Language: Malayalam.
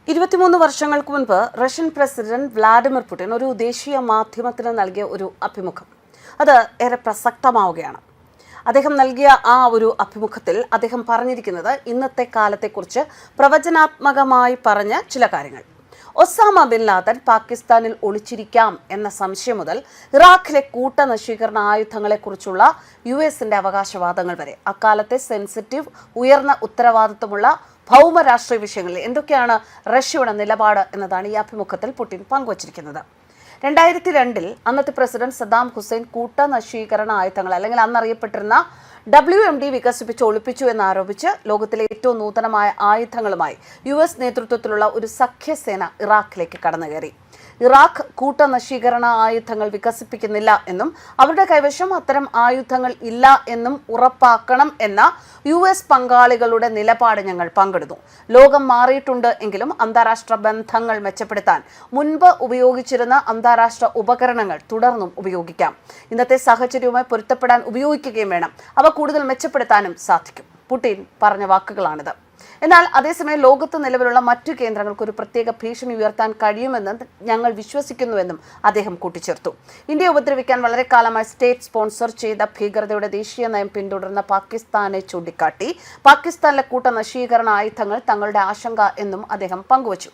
23 വർഷങ്ങൾക്ക് മുൻപ് റഷ്യൻ പ്രസിഡന്റ് വ്ളാഡിമിർ പുടിൻ ഒരു ദേശീയ മാധ്യമത്തിന് നൽകിയ ഒരു അഭിമുഖം അത് ഏറെ പ്രസക്തമാവുകയാണ്. അദ്ദേഹം നൽകിയ ആ ഒരു അഭിമുഖത്തിൽ അദ്ദേഹം പറഞ്ഞിരിക്കുന്നത് ഇന്നത്തെ കാലത്തെക്കുറിച്ച് പ്രവചനാത്മകമായി പറഞ്ഞ ചില കാര്യങ്ങൾ. ഒസാമ ബിൻ ലാദൻ പാകിസ്ഥാനിൽ ഒളിച്ചിരിക്കാം എന്ന സംശയം മുതൽ ഇറാഖിലെ കൂട്ടനശീകരണ ആയുധങ്ങളെക്കുറിച്ചുള്ള യുഎസിന്റെ അവകാശവാദങ്ങൾ വരെ അക്കാലത്തെ സെൻസിറ്റീവ് ഉയർന്ന ഉത്തരവാദിത്വമുള്ള ഭൗമരാഷ്ട്രീയ വിഷയങ്ങളിൽ എന്തൊക്കെയാണ് റഷ്യയുടെ നിലപാട് എന്നതാണ് ഈ അഭിമുഖത്തിൽ പുടിൻ പങ്കുവച്ചിരിക്കുന്നത്. 2002 അന്നത്തെ പ്രസിഡന്റ് സദ്ദാം ഹുസൈൻ കൂട്ടനശീകരണ ആയുധങ്ങൾ അല്ലെങ്കിൽ അന്നറിയപ്പെട്ടിരുന്ന WMD വികസിപ്പിച്ച് ഒളിപ്പിച്ചു എന്നാരോപിച്ച് ലോകത്തിലെ ഏറ്റവും നൂതനമായ ആയുധങ്ങളുമായി US നേതൃത്വത്തിലുള്ള ഒരു സഖ്യസേന ഇറാഖിലേക്ക് കടന്നുകയറി. ഇറാഖ് കൂട്ടനശീകരണ ആയുധങ്ങൾ വികസിപ്പിക്കുന്നില്ല എന്നും അവരുടെ കൈവശം അത്തരം ആയുധങ്ങൾ ഇല്ല എന്നും ഉറപ്പാക്കണം എന്ന US പങ്കാളികളുടെ നിലപാട് ഞങ്ങൾ പങ്കിടുന്നു. ലോകം മാറിയിട്ടുണ്ട് എങ്കിലും അന്താരാഷ്ട്ര ബന്ധങ്ങൾ മെച്ചപ്പെടുത്താൻ മുൻപ് ഉപയോഗിച്ചിരുന്ന അന്താരാഷ്ട്ര ഉപകരണങ്ങൾ തുടർന്നും ഉപയോഗിക്കാം. ഇന്നത്തെ സാഹചര്യവുമായി പൊരുത്തപ്പെടാൻ ഉപയോഗിക്കുകയും വേണം. അവ കൂടുതൽ മെച്ചപ്പെടുത്താനും സാധിക്കും. പുടിൻ പറഞ്ഞ വാക്കുകളാണിത്. എന്നാൽ അതേസമയം ലോകത്ത് നിലവിലുള്ള മറ്റു കേന്ദ്രങ്ങൾക്ക് ഒരു പ്രത്യേക ഭീഷണി ഉയർത്താൻ കഴിയുമെന്ന് ഞങ്ങൾ വിശ്വസിക്കുന്നുവെന്നും അദ്ദേഹം കൂട്ടിച്ചേർത്തു. ഇന്ത്യയെ ഉപദ്രവിക്കാൻ വളരെ കാലമായി സ്റ്റേറ്റ് സ്പോൺസർ ചെയ്ത ഭീകരതയുടെ ദേശീയ നയം പിന്തുടരുന്ന പാകിസ്ഥാനെ ചൂണ്ടിക്കാട്ടി പാകിസ്ഥാനിലെ കൂട്ടനശീകരണ ആയുധങ്ങൾ തങ്ങളുടെ ആശങ്ക എന്നും അദ്ദേഹം പങ്കുവച്ചു.